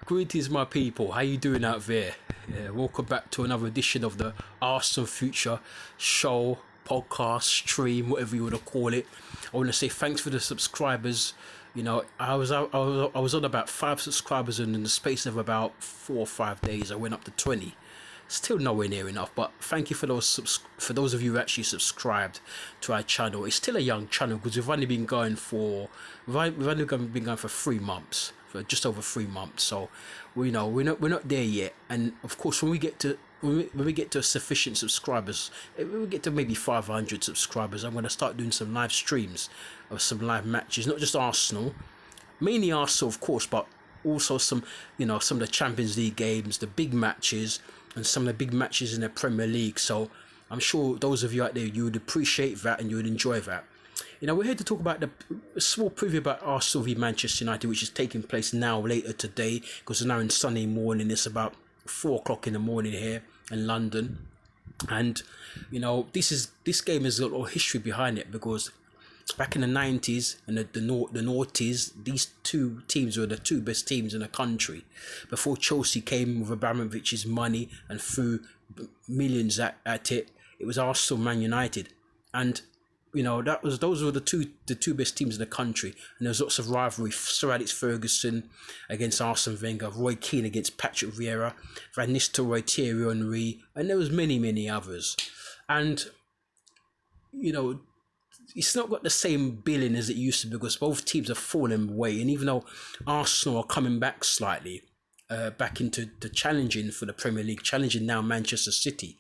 Greetings, my people. How you doing out there? Welcome back to another edition of the Arsenal Future show, podcast, stream, whatever you want to call it. I want to say thanks for the subscribers. You know, I was on about 5 subscribers, and in the space of about 4 or 5 days, I went up to 20. Still nowhere near enough, but thank you for those of you who actually subscribed to our channel. It's still a young channel because we've only been going for 3 months, for just over 3 months. So we're not there yet. And of course, when we get to sufficient subscribers, when we get to maybe 500 subscribers, I'm going to start doing some live streams of some live matches, not just Arsenal, mainly Arsenal, of course, but also some of the Champions League games, the big matches, and some of the big matches in the Premier League. So I'm sure those of you out there, you would appreciate that and you would enjoy that. We're here to talk about a small preview about Arsenal v Manchester United, which is taking place now later today, because it's now in Sunday morning. It's about 4 o'clock in the morning here in London. And this game has a lot of history behind it, because back in the 90s and the noughties, these two teams were the two best teams in the country. Before Chelsea came with Abramovich's money and threw millions at it, it was Arsenal, Man United. And those were the two best teams in the country, and there was lots of rivalry. Sir Alex Ferguson against Arsene Wenger, Roy Keane against Patrick Vieira, Van Nistelrooy, Thierry Henry, and there was many others. And it's not got the same billing as it used to, because both teams have fallen away. And even though Arsenal are coming back slightly, back into the challenging for the Premier League, challenging now Manchester City,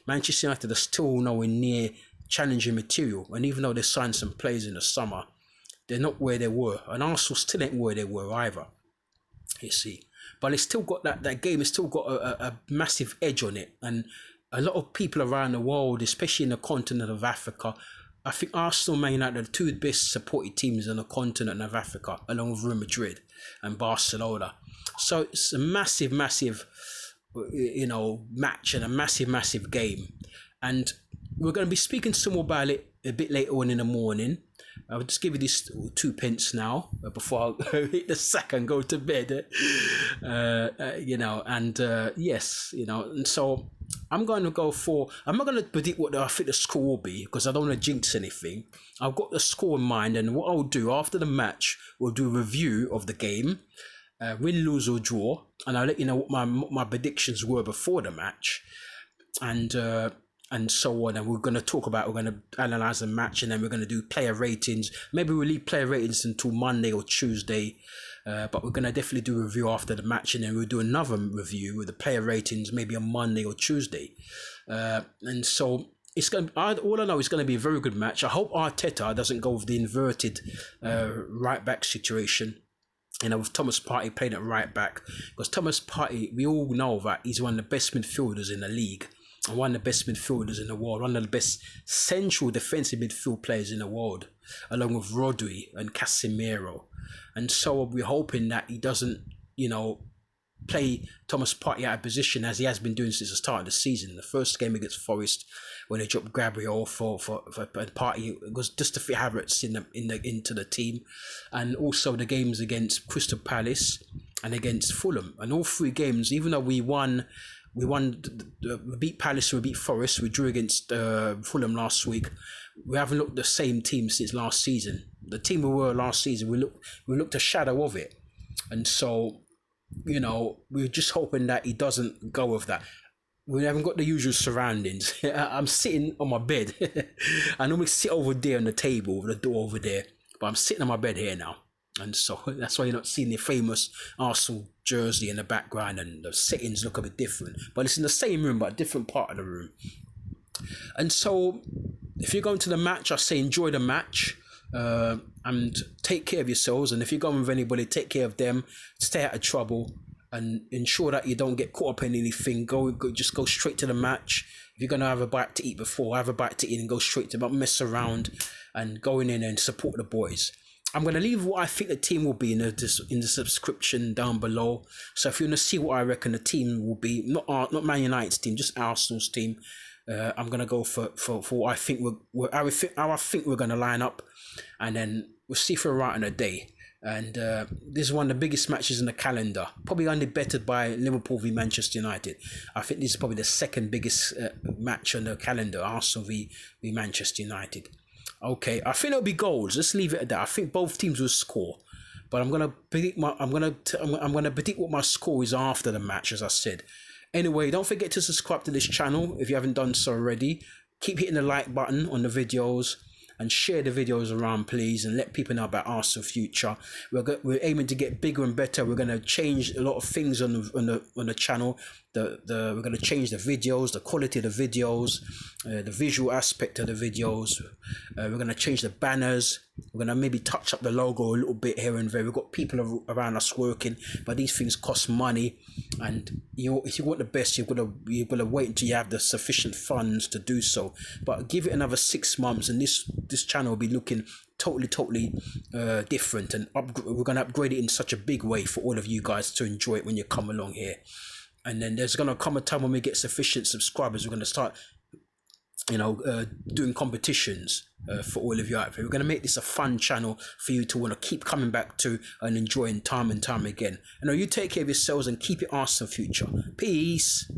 Manchester United are still nowhere near challenging material. And even though they signed some players in the summer, they're not where they were. And Arsenal still ain't where they were either, you see. But it's still got that game has still got a massive edge on it. And a lot of people around the world, especially in the continent of Africa, I think Arsenal, Man United are the two best supported teams on the continent of Africa, along with Real Madrid and Barcelona. So it's a massive match and a massive game. And we're going to be speaking some more about it a bit later on in the morning. I'll just give you this 2 pence now before I hit the sack and go to bed. And so I'm going to go for. I'm not going to predict what I think the score will be, because I don't want to jinx anything. I've got the score in mind, and what I'll do after the match, we'll do a review of the game, win, lose or draw, and I'll let you know what my predictions were before the match, and so on. And we're going to analyze the match, and then we're going to do player ratings. Maybe we'll leave player ratings until Monday or Tuesday, but we're going to definitely do a review after the match, and then we'll do another review with the player ratings maybe on Monday or Tuesday. And so all I know is going to be a very good match. I hope Arteta doesn't go with the inverted right back situation, with Thomas Partey playing at right back, because Thomas Partey, we all know that he's one of the best midfielders in the league, and one of the best midfielders in the world, one of the best central defensive midfield players in the world, along with Rodri and Casemiro. And so we're hoping that he doesn't, play Thomas Partey out of position, as he has been doing since the start of the season. The first game against Forest, when they dropped Gabriel for Partey, it was just to fit Havertz into the team, and also the games against Crystal Palace and against Fulham. And all 3 games, even though we beat Palace, we beat Forest, we drew against Fulham last week, we haven't looked the same team since last season. The team we were last season, we looked a shadow of it. And so, we're just hoping that he doesn't go with that. We haven't got the usual surroundings. I'm sitting on my bed. I normally sit over there on the table with the door over there, but I'm sitting on my bed here now. And so that's why you're not seeing the famous Arsenal jersey in the background, and the settings look a bit different. But it's in the same room, but a different part of the room. And so if you're going to the match, I say enjoy the match, and take care of yourselves. And if you're going with anybody, take care of them, stay out of trouble, and ensure that you don't get caught up in anything. Just go straight to the match. If you're going to have a bite to eat before, have a bite to eat and go straight to it. Don't mess around, and go in and support the boys. I'm going to leave what I think the team will be in the subscription down below. So if you want to see what I reckon the team will be, not Man United's team, just Arsenal's team, I'm going to go for what I think how I think we're going to line up, and then we'll see if we're right on the day. And this is one of the biggest matches in the calendar, probably only bettered by Liverpool v Manchester United. I think this is probably the second biggest match on the calendar, Arsenal v Manchester United. Okay, I think it'll be goals. Let's leave it at that. I think both teams will score, but I'm gonna predict what my score is after the match, as I said. Anyway, don't forget to subscribe to this channel if you haven't done so already. Keep hitting the like button on the videos and share the videos around, please, and let people know about Arsenal future. We're aiming to get bigger and better. We're going to change a lot of things on the channel. We're going to change the videos, the quality of the videos, the visual aspect of the videos. We're going to change the banners. We're going to maybe touch up the logo a little bit here and there. We've got people around us working, but these things cost money, and if you want the best, you've got to wait until you have the sufficient funds to do so. But give it another 6 months, and this channel will be looking totally different, and we're going to upgrade it in such a big way for all of you guys to enjoy it when you come along here. And then there's going to come a time when we get sufficient subscribers. We're going to start doing competitions for all of you out there. We're going to make this a fun channel for you to want to keep coming back to and enjoying time and time again. You take care of yourselves and keep it Arsenal future. Peace.